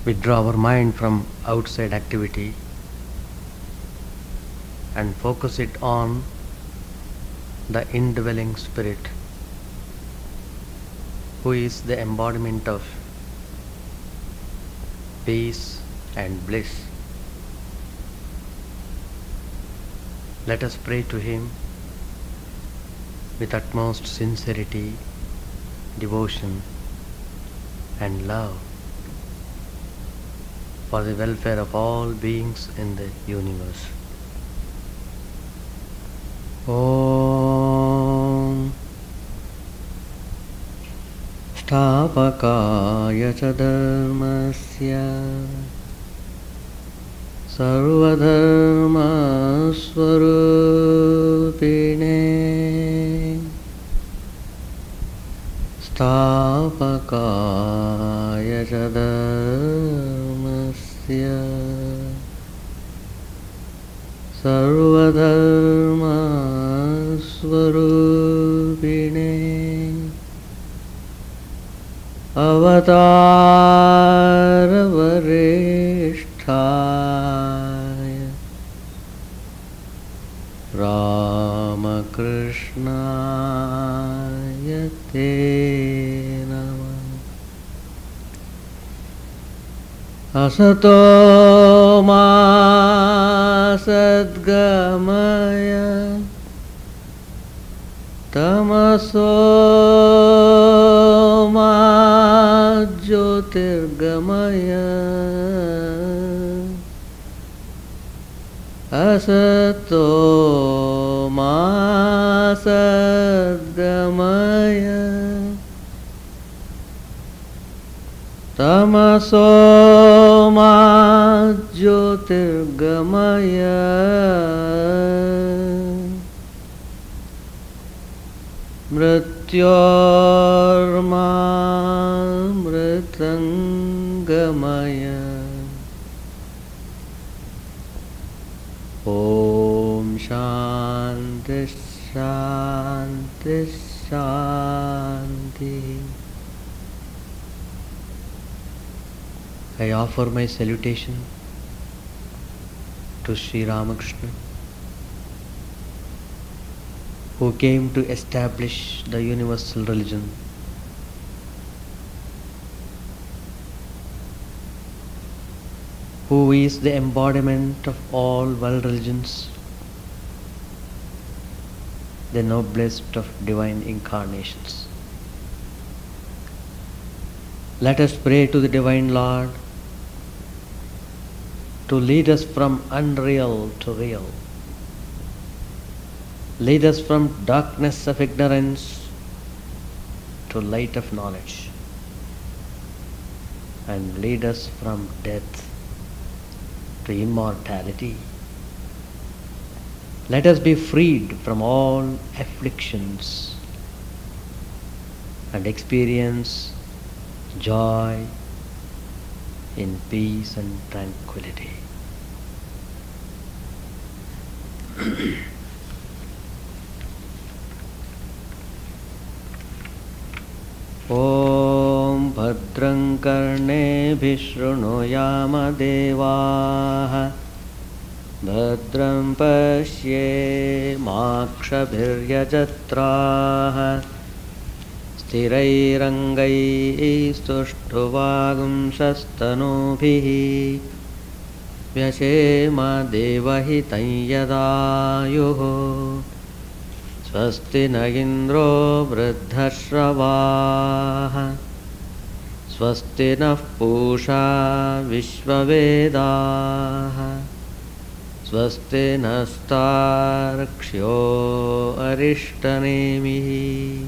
withdraw our mind from outside activity and focus it on the indwelling spirit, who is the embodiment of peace and bliss. Let us pray to Him with utmost sincerity, devotion, and love for the welfare of all beings in the universe. Om Sthapakaya ca dharmasya Sarvadharma Swarupine Sthapakaya ca dharmasya Sarvadharma Swarupine Avatara Varisthaya Ramakrishnaya Te Namah. Asato ma sadgamaya Tamaso ma jyotirgamaya Asato ma sadgamaya Tamaso ma jyotirgamaya Mrityorma mritangamaya Om Shanti Shanti Shanti. I offer my salutation to Sri Ramakrishna, who came to establish the universal religion, who is the embodiment of all world religions, the noblest of divine incarnations. Let us pray to the Divine Lord to lead us from unreal to real. Lead us from darkness of ignorance to light of knowledge, and lead us from death to immortality. Let us be freed from all afflictions and experience joy in peace and tranquility. Om Bhadram Karnebhi Shrunuyama Devaha Bhadram Pashye Makshabhiryajatraha Sthirairangai Stushtvagum Shastanubhihi Vyashema Devahitam Yadayuho Swasti na Indro Vruddhashravah Swasti na Pusha Vishvavedah Swasti nastarksho arishtanemihi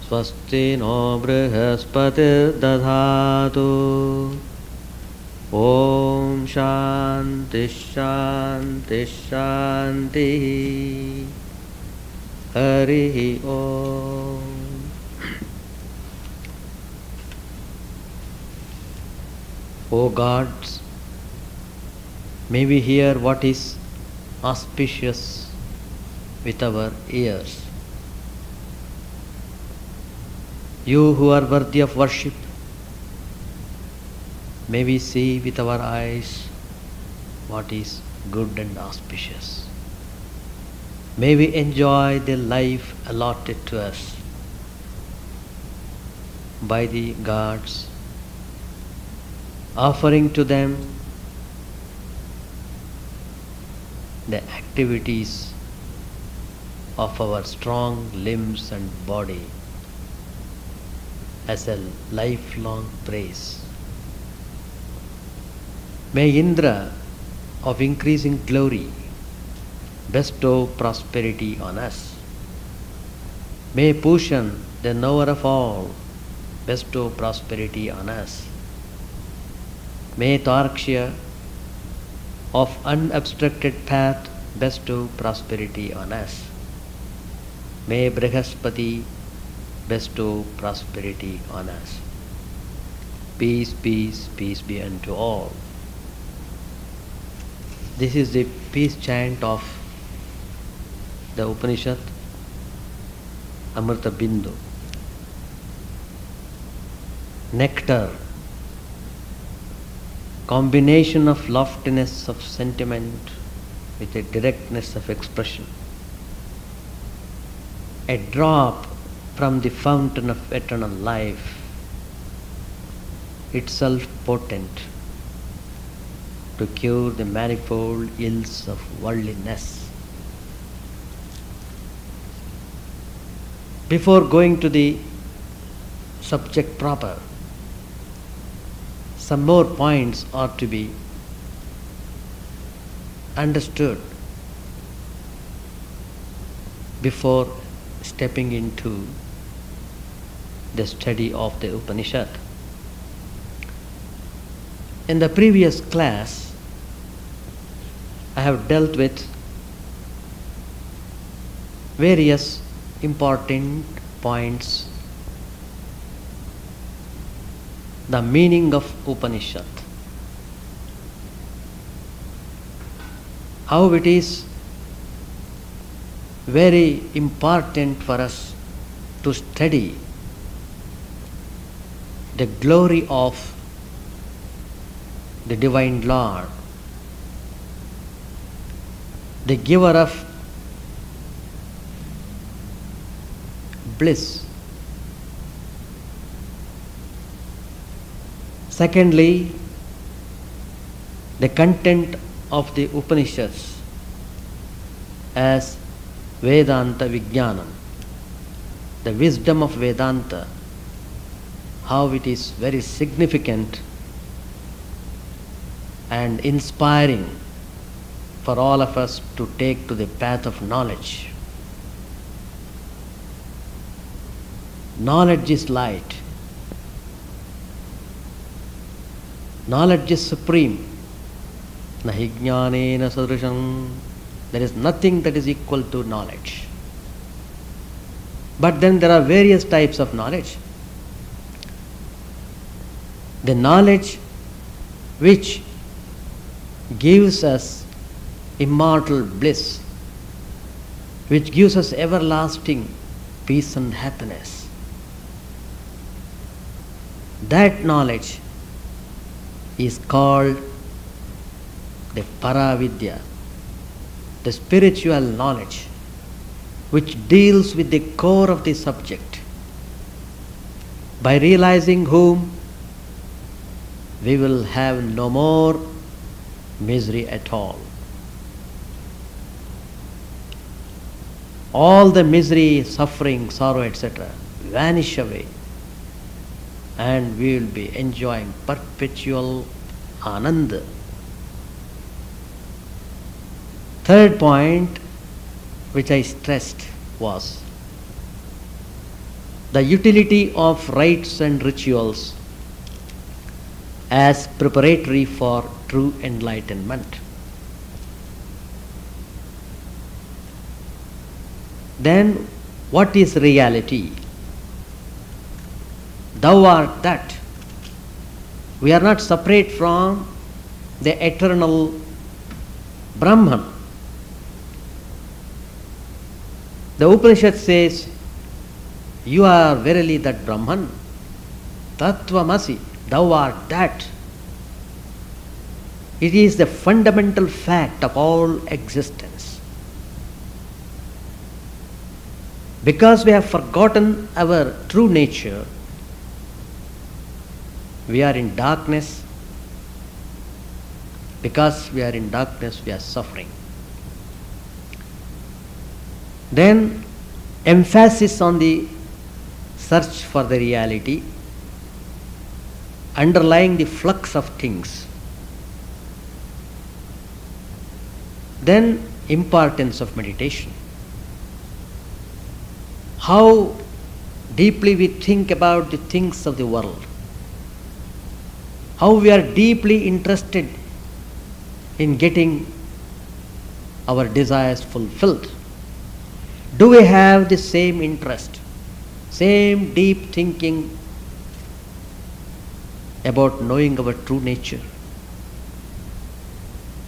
Swasti no brihaspati dadhatu Om Shanti Shanti Shanti Hari Om. O gods, may we hear what is auspicious with our ears. You who are worthy of worship, May we see with our eyes what is good and auspicious. May we enjoy the life allotted to us by the gods, offering to them the activities of our strong limbs and body as a lifelong praise. May Indra of increasing glory bestow prosperity on us. May Pushan, the knower of all, bestow prosperity on us. May Tarksha of unobstructed path bestow prosperity on us. May Brihaspati bestow prosperity on us. Peace, peace, peace be unto all. This is the peace chant of the Upanishad, Amritabindu. Nectar, combination of loftiness of sentiment with a directness of expression. A drop from the fountain of eternal life, itself potent to cure the manifold ills of worldliness. Before going to the subject proper, some more points are to be understood before stepping into the study of the Upanishad. In the previous class, I have dealt with various important points. The meaning of Upanishad, how it is very important for us to study the glory of the Divine Lord, the giver of bliss. Secondly, the content of the Upanishads as Vedanta Vijnanam, the wisdom of Vedanta, how it is very significant and inspiring for all of us to take to the path of knowledge. Knowledge is light. Knowledge is supreme. Nahi jnanena sadrisham. There is nothing that is equal to knowledge. But then there are various types of knowledge. The knowledge which gives us immortal bliss, which gives us everlasting peace and happiness, that knowledge is called the Paravidya, the spiritual knowledge, which deals with the core of the subject, by realizing whom we will have no more misery at all. All the misery, suffering, sorrow, etc. vanish away, and we will be enjoying perpetual ananda. Third point which I stressed was the utility of rites and rituals as preparatory for true enlightenment. Then what is reality? Thou art that. We are not separate from the eternal Brahman. The Upanishad says, you are verily that Brahman. Tattvamasi, thou art that. It is the fundamental fact of all existence. Because we have forgotten our true nature, we are in darkness. Because we are in darkness, we are suffering. Then, emphasis on the search for the reality, underlying the flux of things. Then, importance of meditation. How deeply we think about the things of the world. How we are deeply interested in getting our desires fulfilled. Do we have the same interest, same deep thinking about knowing our true nature?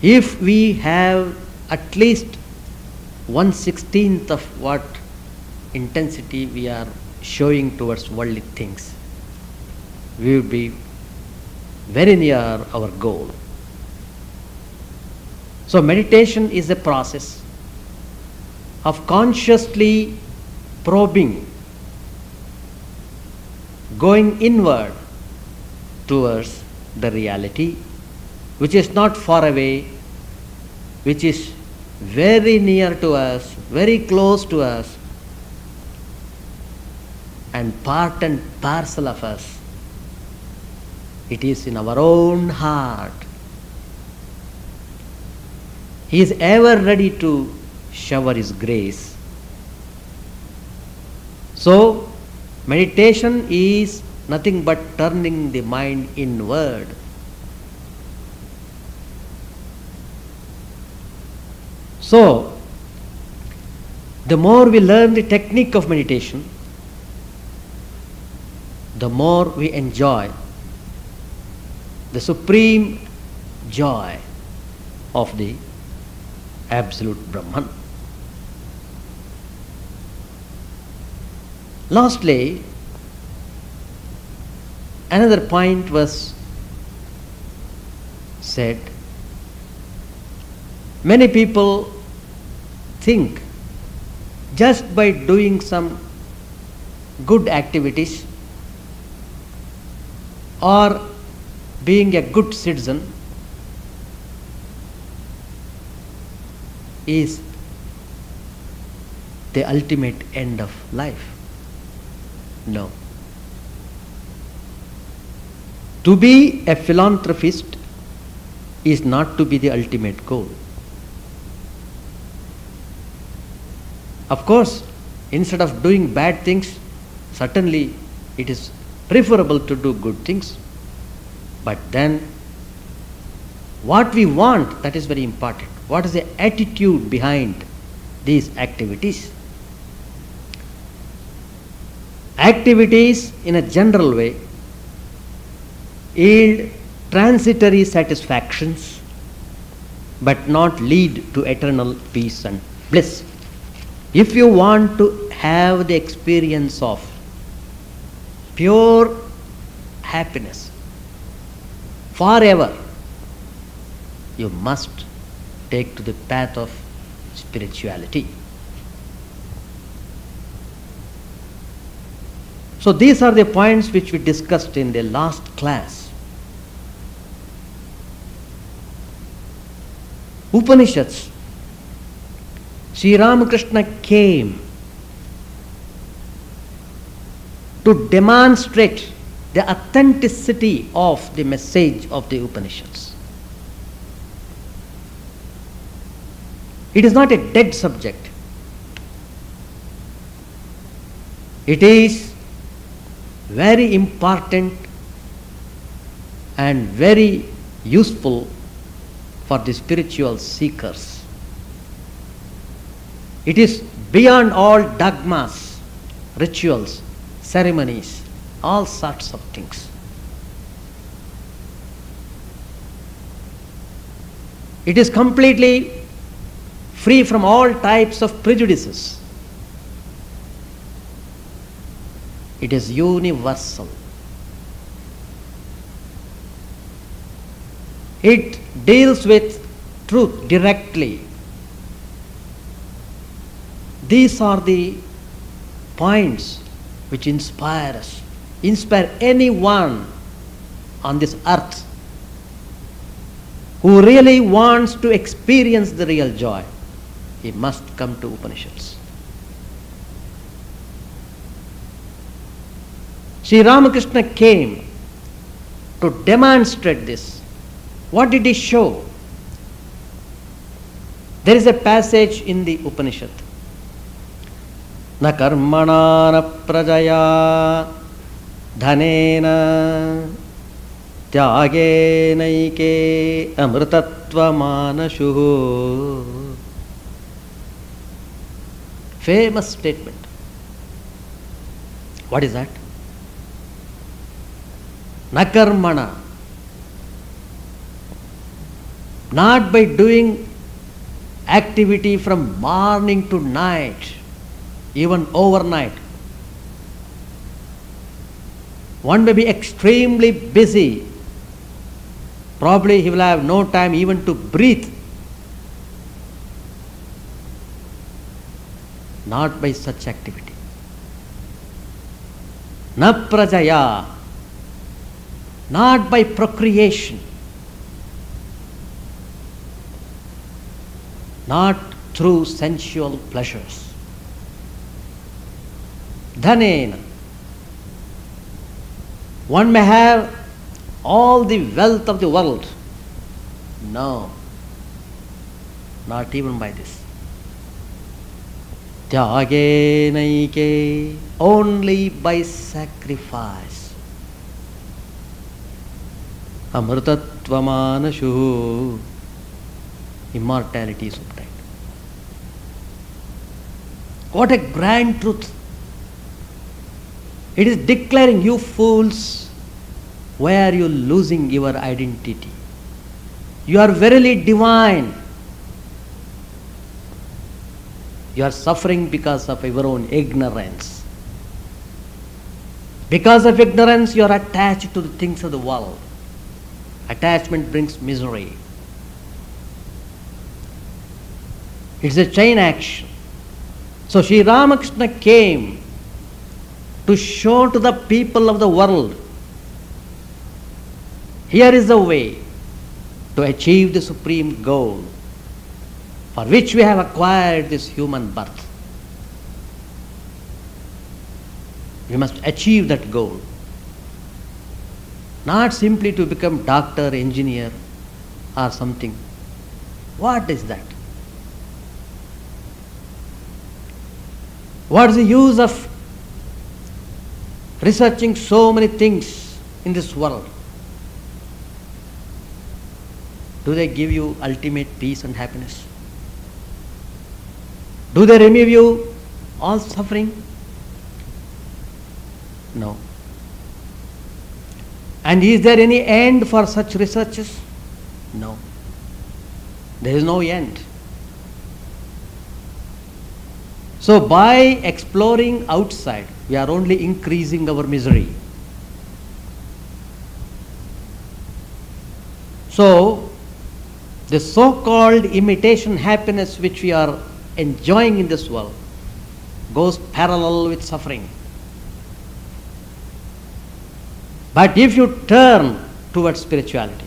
If we have at least 1/16 of what intensity we are showing towards worldly things, we will be very near our goal. So meditation is a process of consciously probing, going inward towards the reality, which is not far away, which is very near to us, very close to us, and part and parcel of us. It is in our own heart. He is ever ready to shower His grace. So, meditation is nothing but turning the mind inward. So, the more we learn the technique of meditation, the more we enjoy the supreme joy of the absolute Brahman. Lastly, another point was said. Many people think just by doing some good activities or being a good citizen is the ultimate end of life. No. To be a philanthropist is not to be the ultimate goal. Of course, instead of doing bad things, certainly it is preferable to do good things. But then, what we want, that is very important. What is the attitude behind these activities? Activities, in a general way, yield transitory satisfactions, but not lead to eternal peace and bliss. If you want to have the experience of pure happiness forever, you must take to the path of spirituality. So these are the points which we discussed in the last class. Upanishads. Sri Ramakrishna came to demonstrate the authenticity of the message of the Upanishads. It is not a dead subject. It is very important and very useful for the spiritual seekers. It is beyond all dogmas, rituals, ceremonies, all sorts of things. It is completely free from all types of prejudices. It is universal. It deals with truth directly. These are the points which inspire us, inspire anyone on this earth who really wants to experience the real joy. He must come to Upanishads. Sri Ramakrishna came to demonstrate this. What did he show? There is a passage in the Upanishad. Na karmana na prajaya dhanena tyage naike amritatva manashu. Famous statement. What is that? Na karmana. Not by doing activity from morning to night, even overnight. One may be extremely busy. Probably he will have no time even to breathe. Not by such activity. Na prajaya. Not by procreation. Not through sensual pleasures. Dhanena. One may have all the wealth of the world. No, not even by this. Tyage naike. Only by sacrifice. Amritatva manashu. Immortality is obtained. What a grand truth. It is declaring, you fools, why are you losing your identity? You are verily divine. You are suffering because of your own ignorance. Because of ignorance, you are attached to the things of the world. Attachment brings misery. It's a chain action. So Sri Ramakrishna came to show to the people of the world, here is the way to achieve the supreme goal for which we have acquired this human birth. We must achieve that goal. Not simply to become doctor, engineer or something. What is that? What is the use of researching so many things in this world? Do they give you ultimate peace and happiness? Do they remove you all suffering? No. And is there any end for such researches? No. There is no end. So by exploring outside, we are only increasing our misery. So the so-called imitation happiness which we are enjoying in this world goes parallel with suffering. But if you turn towards spirituality,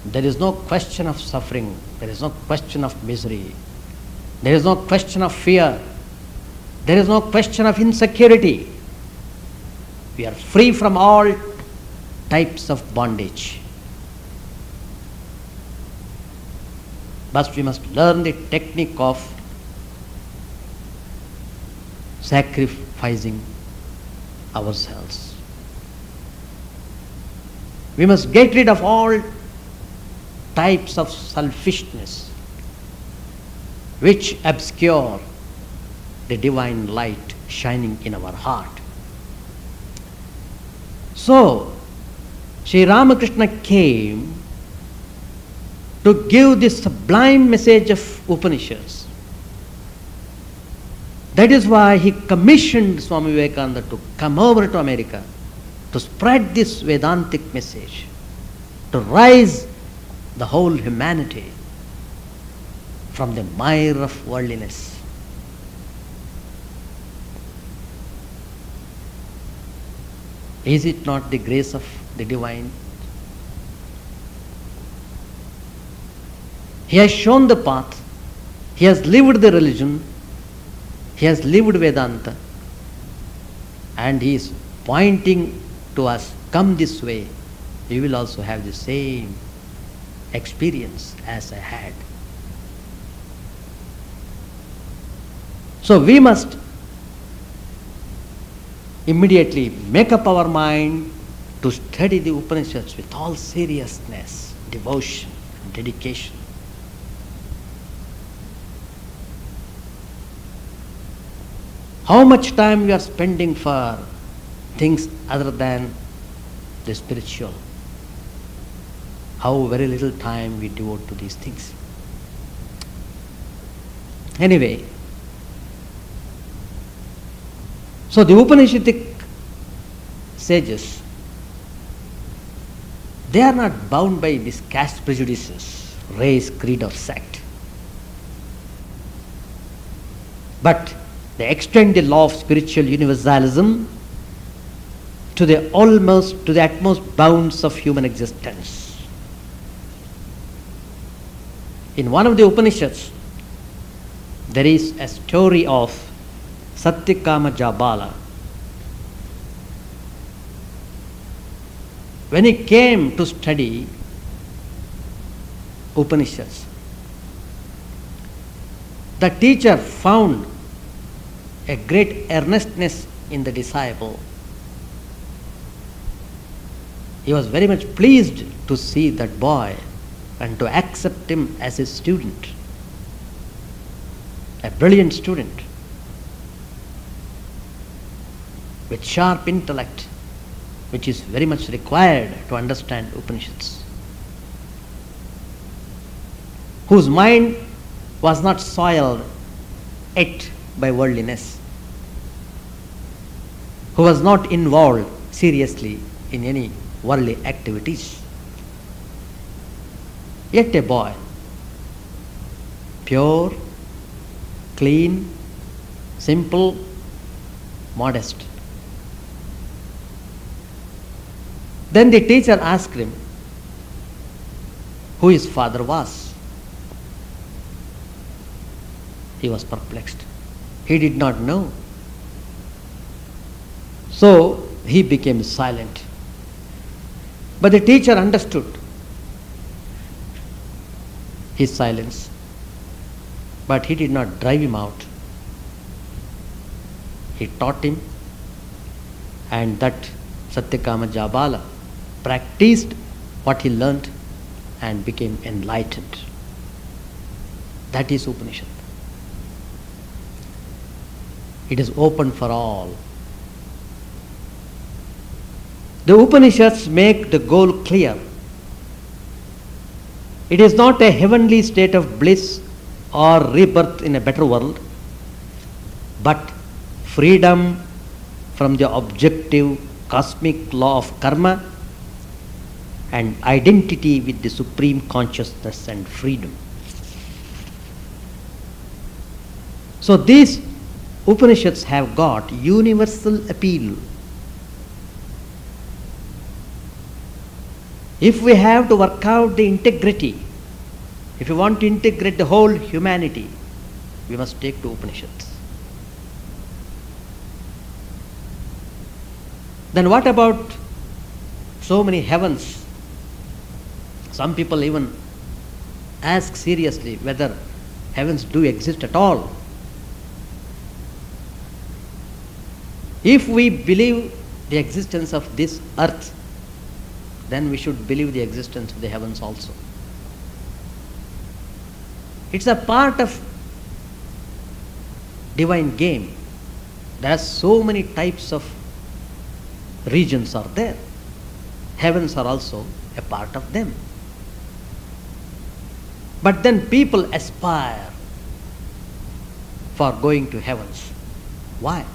there is no question of suffering, there is no question of misery, there is no question of fear, there is no question of insecurity. We are free from all types of bondage. But we must learn the technique of sacrificing ourselves. We must get rid of all types of selfishness which obscure the divine light shining in our heart. So, Sri Ramakrishna came to give this sublime message of Upanishads. That is why he commissioned Swami Vivekananda to come over to America to spread this Vedantic message, to rise the whole humanity from the mire of worldliness. Is it not the grace of the divine? He has shown the path. He has lived the religion. He has lived Vedanta. And he is pointing to us, come this way. You will also have the same experience as I had. So we must immediately make up our mind to study the Upanishads with all seriousness, devotion, and dedication. How much time we are spending for things other than the spiritual? How very little time we devote to these things. Anyway, so the Upanishadic sages, they are not bound by these caste prejudices, race, creed or sect. But they extend the law of spiritual universalism to the utmost bounds of human existence. In one of the Upanishads, there is a story of Satyakama Jabala. When he came to study Upanishads, the teacher found a great earnestness in the disciple. He was very much pleased to see that boy and to accept him as his student, a brilliant student with sharp intellect, which is very much required to understand Upanishads, whose mind was not soiled yet by worldliness, who was not involved seriously in any worldly activities. Yet a boy, pure, clean, simple, modest. Then the teacher asked him who his father was. He was perplexed. He did not know. So he became silent. But the teacher understood his silence, but he did not drive him out. He taught him, and that Satyakama Jabala practiced what he learnt and became enlightened. That is Upanishad. It is open for all. The Upanishads make the goal clear. It is not a heavenly state of bliss or rebirth in a better world, but freedom from the objective cosmic law of karma and identity with the supreme consciousness and freedom. So these Upanishads have got universal appeal. If we have to work out the integrity, if we want to integrate the whole humanity, we must take to Upanishads. Then what about so many heavens? Some people even ask seriously whether heavens do exist at all. If we believe the existence of this earth, then we should believe the existence of the heavens also. It's a part of divine game. There are so many types of regions are there. Heavens are also a part of them. But then people aspire for going to heavens. Why?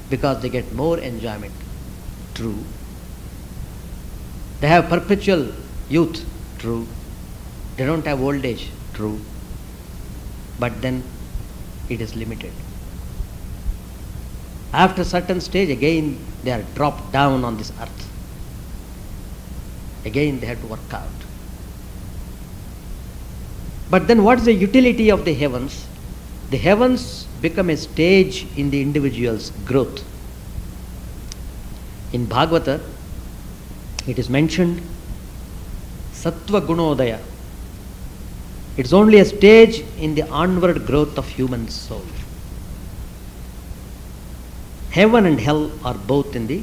Because they get more enjoyment True. They have perpetual youth. True. They don't have old age. True. But then it is limited. After a certain stage, again they are dropped down on this earth. Again they have to work out. But then what is the utility of the heavens? The heavens become a stage in the individual's growth. In Bhagavata, it is mentioned Sattva Gunodaya. It is only a stage in the onward growth of human soul. Heaven and hell are both in the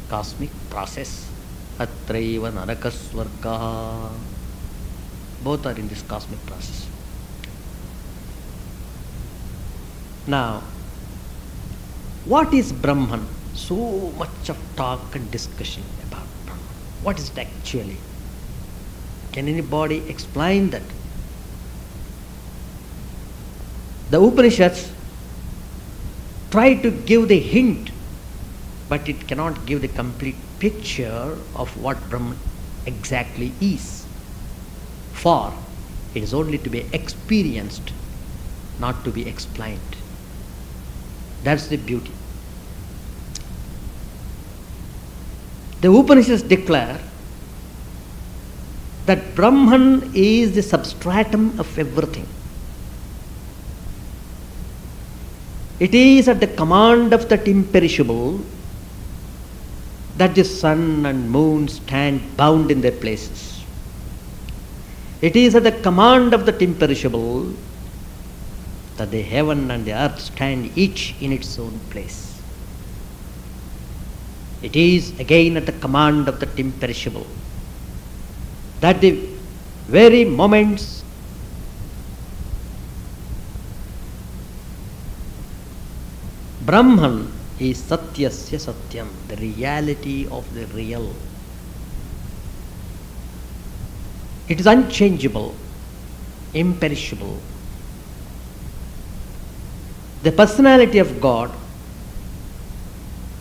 cosmic process. Atraiva narakasvarga. Both are in this cosmic process. Now, what is Brahman? So much of talk and discussion about Brahman. What is it actually? Can anybody explain that? The Upanishads try to give the hint, but it cannot give the complete picture of what Brahman exactly is. For it is only to be experienced, not to be explained. That's the beauty. The Upanishads declare that Brahman is the substratum of everything. It is at the command of that imperishable that the sun and moon stand bound in their places. It is at the command of that imperishable that the heaven and the earth stand each in its own place. It is again at the command of that imperishable that the very moments Brahman is Satyasya Satyam, the reality of the real. It is unchangeable, imperishable. The personality of God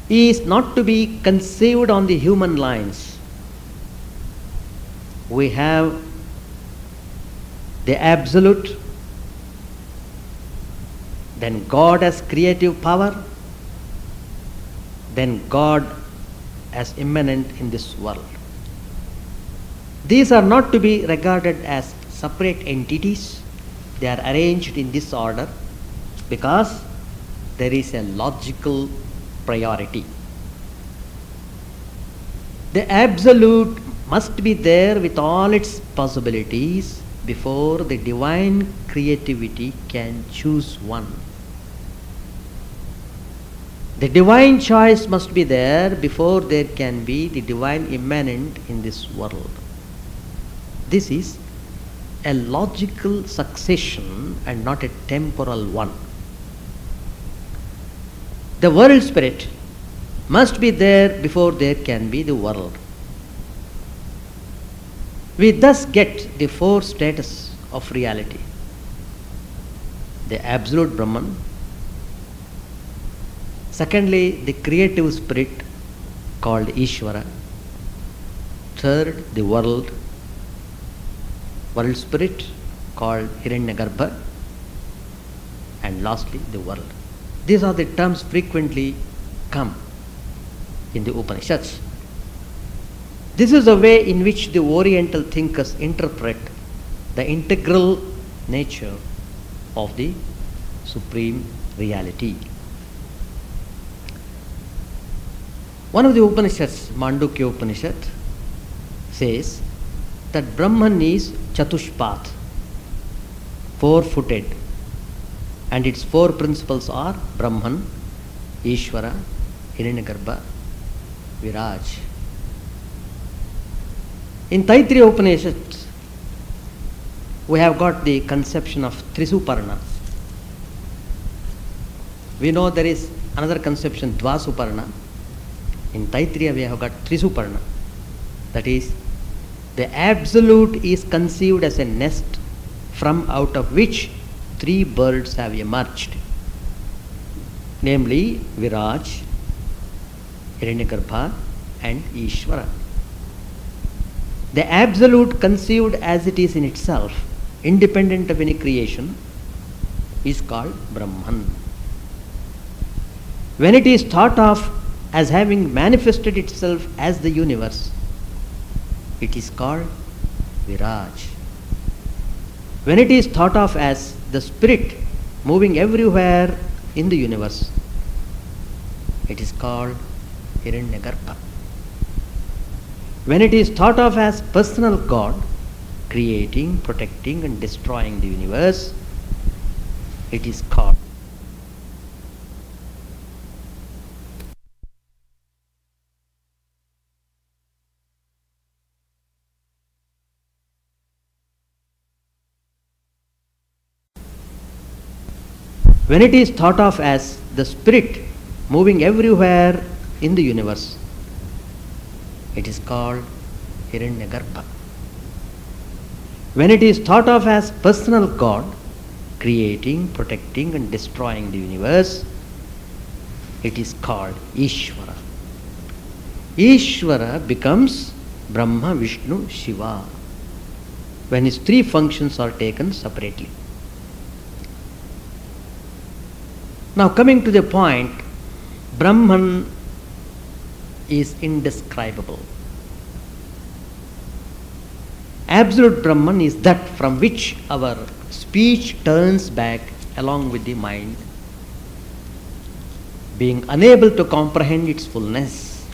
is not to be conceived on the human lines. We have the absolute, then God as creative power, then God as immanent in this world. These are not to be regarded as separate entities. They are arranged in this order because there is a logical priority. The absolute must be there with all its possibilities before the divine creativity can choose one. The divine choice must be there before there can be the divine immanent in this world. This is a logical succession and not a temporal one. The world spirit must be there before there can be the world. We thus get the four status of reality. The absolute Brahman. Secondly, the creative spirit called Ishvara. Third, the world spirit called Hiranyagarbha. And lastly, the world. These are the terms frequently come in the Upanishads. This is the way in which the Oriental thinkers interpret the integral nature of the supreme reality. One of the Upanishads, Mandukya Upanishad, says that Brahman is Chatushpath, four-footed, and its four principles are Brahman, Ishvara, Hiranyagarbha, Viraj. In Taittiriya Upanishad, we have got the conception of Trisuparna. We know there is another conception, Dvasuparna. In Taittiriya we have got Trisuparna. That is, the absolute is conceived as a nest from out of which three birds have emerged, namely Viraj, Hiranyagarbha and Ishvara. The absolute conceived as it is in itself, independent of any creation, is called Brahman. When it is thought of as having manifested itself as the universe, it is called Viraj. When it is thought of as the spirit moving everywhere in the universe, it is called Hiranyagarbha. When it is thought of as personal God, creating, protecting and destroying the universe, it is called when it is thought of as the spirit moving everywhere in the universe, it is called Hiranyagarbha. When it is thought of as personal God, creating, protecting and destroying the universe, it is called Ishvara. Ishvara becomes Brahma, Vishnu, Shiva when his three functions are taken separately. Now coming to the point, Brahman is indescribable. Absolute Brahman is that from which our speech turns back along with the mind, being unable to comprehend its fullness.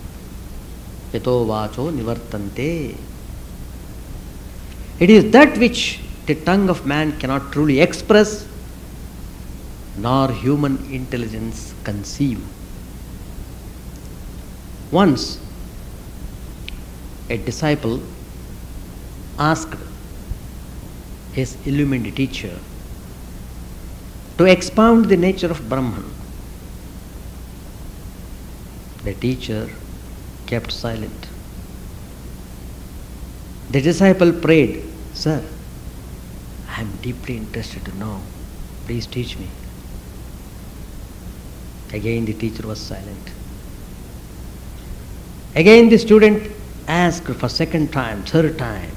Yato vacho nivartante. It is that which the tongue of man cannot truly express, nor human intelligence conceive. Once a disciple asked his illumined teacher to expound the nature of Brahman. The teacher kept silent. The disciple prayed, "Sir, I am deeply interested to know. Please teach me." Again the teacher was silent. Again the student asked for second time, third time.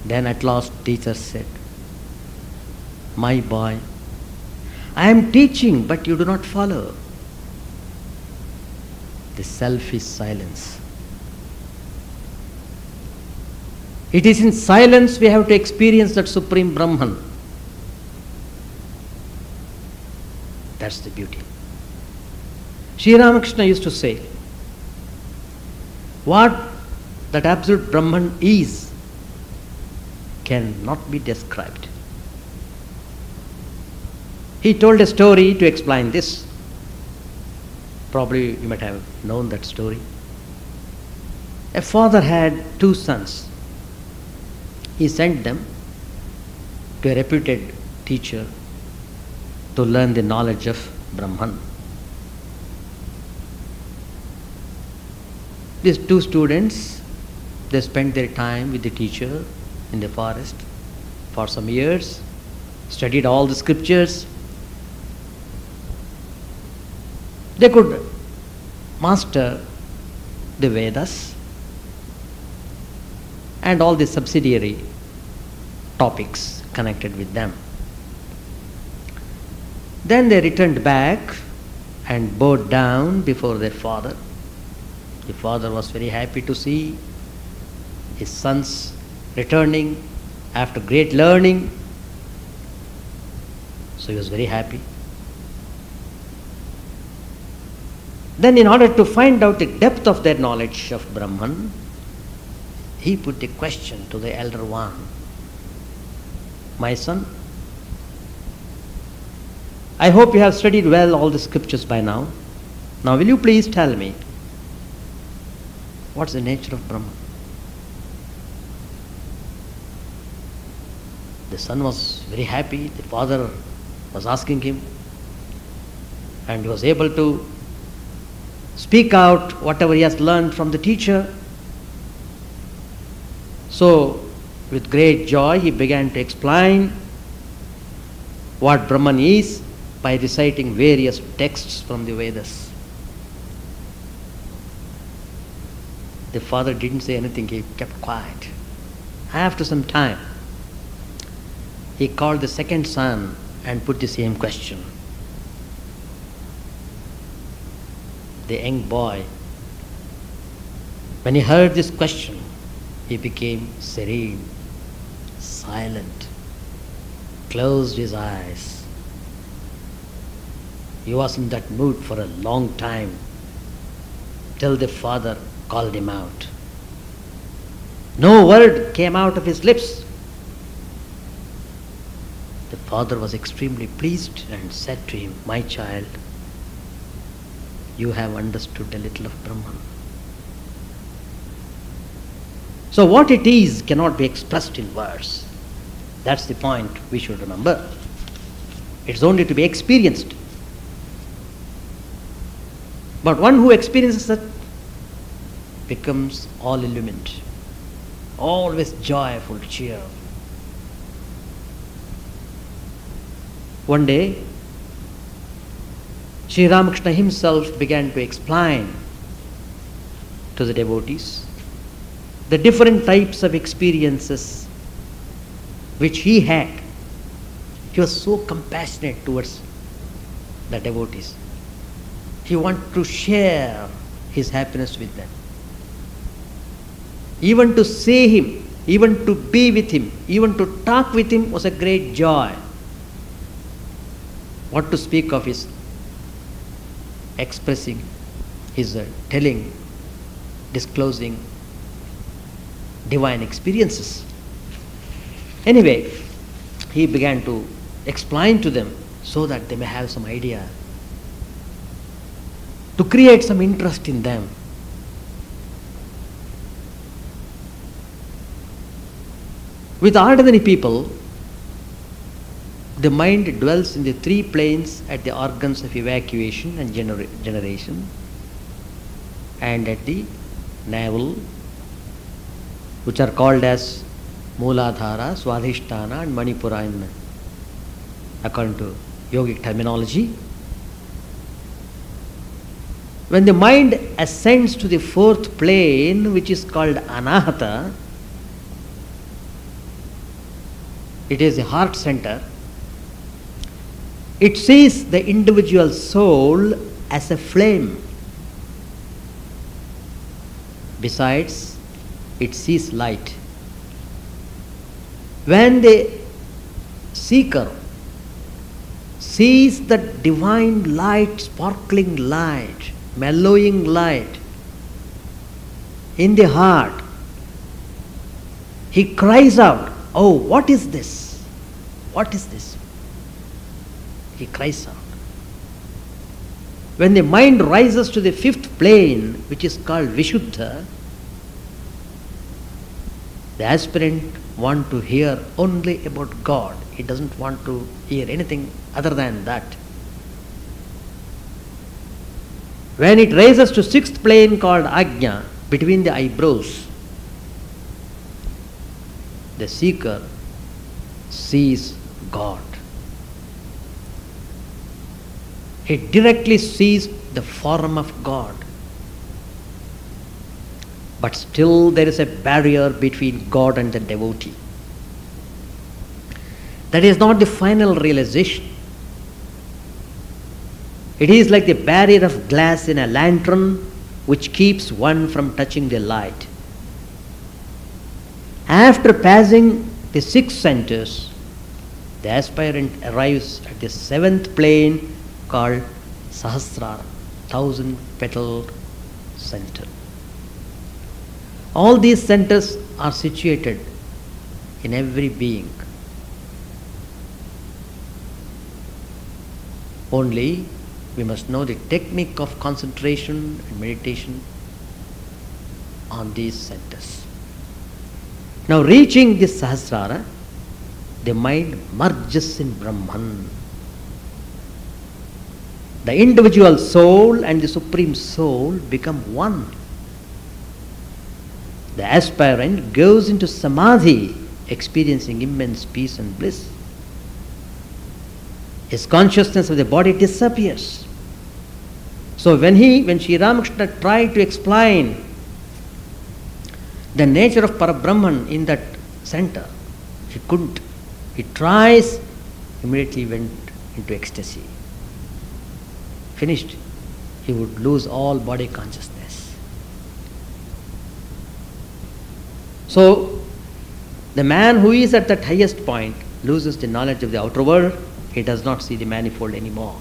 Then at last teacher said, "My boy, I am teaching but you do not follow." The self is silence. It is in silence we have to experience that Supreme Brahman. That's the beauty. Sri Ramakrishna used to say, what that absolute Brahman is cannot be described. He told a story to explain this. Probably you might have known that story. A father had two sons. He sent them to a reputed teacher to learn the knowledge of Brahman. These two students, they spent their time with the teacher in the forest for some years, studied all the scriptures. They could master the Vedas and all the subsidiary topics connected with them. Then they returned back and bowed down before their father. The father was very happy to see his sons returning after great learning. So he was very happy. Then in order to find out the depth of their knowledge of Brahman, he put the question to the elder one, "My son, I hope you have studied well all the scriptures by now. Now will you please tell me, what's the nature of Brahman?" The son was very happy. The father was asking him, and he was able to speak out whatever he has learned from the teacher. So, with great joy, he began to explain what Brahman is by reciting various texts from the Vedas. The father didn't say anything, he kept quiet. After some time, he called the second son and put the same question. The young boy, when he heard this question, he became serene, silent, closed his eyes. He was in that mood for a long time, till the father called him out. No word came out of his lips. The father was extremely pleased and said to him, "My child, you have understood a little of Brahman." So what it is cannot be expressed in words. That's the point we should remember. It's only to be experienced. But one who experiences it becomes all illumined, always joyful, cheerful. One day, Sri Ramakrishna himself began to explain to the devotees the different types of experiences which he had. He was so compassionate towards the devotees. He wanted to share his happiness with them. Even to see him, even to be with him, even to talk with him was a great joy. What to speak of his expressing, his telling, disclosing divine experiences. Anyway, he began to explain to them so that they may have some idea, to create some interest in them. With ordinary people, the mind dwells in the three planes at the organs of evacuation and generation, and at the navel, which are called as Mooladhara, Swadhisthana and Manipura according to yogic terminology. When the mind ascends to the fourth plane, which is called Anahata, it is the heart center. It sees the individual soul as a flame. Besides, it sees light. When the seeker sees the divine light, sparkling light, mellowing light in the heart, he cries out, "Oh, what is this? What is this?" He cries out. When the mind rises to the fifth plane, which is called Vishuddha, the aspirant wants to hear only about God. He doesn't want to hear anything other than that. When it rises to sixth plane called Ajna, between the eyebrows, the seeker sees God. He directly sees the form of God. But still there is a barrier between God and the devotee. That is not the final realization. It is like the barrier of glass in a lantern which keeps one from touching the light. After passing the six centers, the aspirant arrives at the seventh plane called Sahasrara, 1,000-petaled center. All these centers are situated in every being. Only we must know the technique of concentration and meditation on these centers. Now, reaching this Sahasrara, the mind merges in Brahman. The individual soul and the Supreme Soul become one. The aspirant goes into Samadhi, experiencing immense peace and bliss. His consciousness of the body disappears. So when Sri Ramakrishna tried to explain the nature of Parabrahman in that center. He couldn't. He tries, immediately went into ecstasy. Finished. He would lose all body consciousness. So, the man who is at that highest point loses the knowledge of the outer world. He does not see the manifold anymore.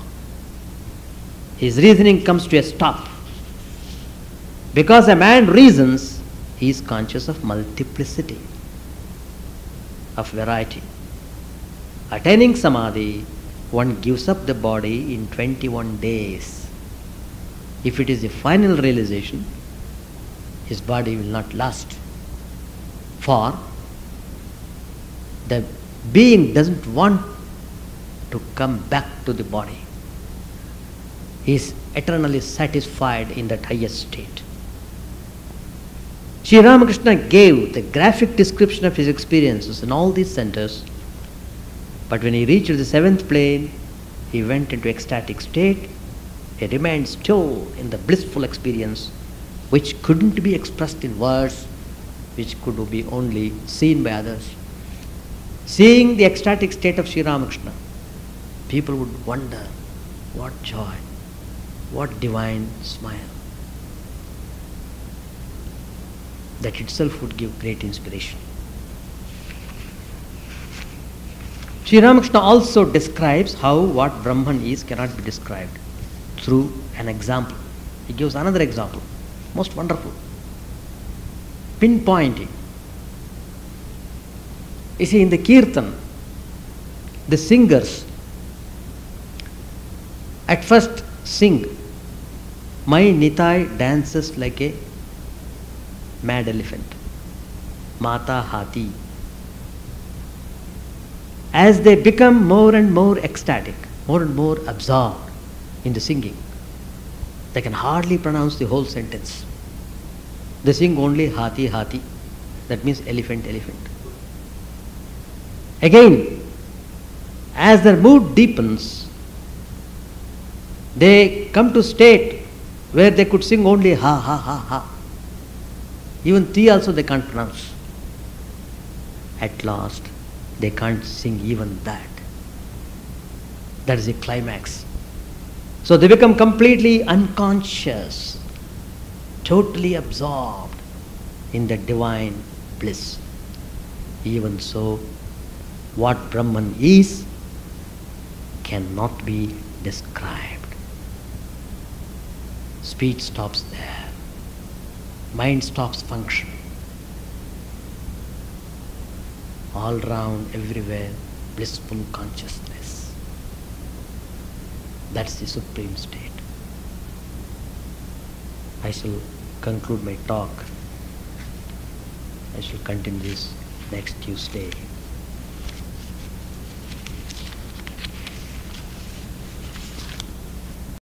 His reasoning comes to a stop. Because a man reasons, he is conscious of multiplicity, of variety. Attaining samadhi, one gives up the body in 21 days. If it is the final realization, his body will not last. For the being doesn't want to come back to the body. He is eternally satisfied in that highest state. Sri Ramakrishna gave the graphic description of his experiences in all these centers, but when he reached the seventh plane, he went into ecstatic state. He remained still in the blissful experience which couldn't be expressed in words, which could be only seen by others. Seeing the ecstatic state of Sri Ramakrishna, people would wonder, what joy, what divine smile. That itself would give great inspiration. Sri Ramakrishna also describes how what Brahman is cannot be described through an example. He gives another example, most wonderful, pinpointing. You see, in the Kirtan, the singers at first sing, "My Nitai dances like a mad elephant, Mata Hati." As they become more and more ecstatic, more and more absorbed in the singing, they can hardly pronounce the whole sentence. They sing only Hati Hati, that means elephant elephant. Again, as their mood deepens, they come to state where they could sing only ha ha ha ha. Even three also they can't pronounce. At last, they can't sing even that. That is the climax. So they become completely unconscious, totally absorbed in the divine bliss. Even so, what Brahman is cannot be described. Speech stops there. Mind stops functioning. All round, everywhere, blissful consciousness. That's the supreme state. I shall conclude my talk. I shall continue this next Tuesday.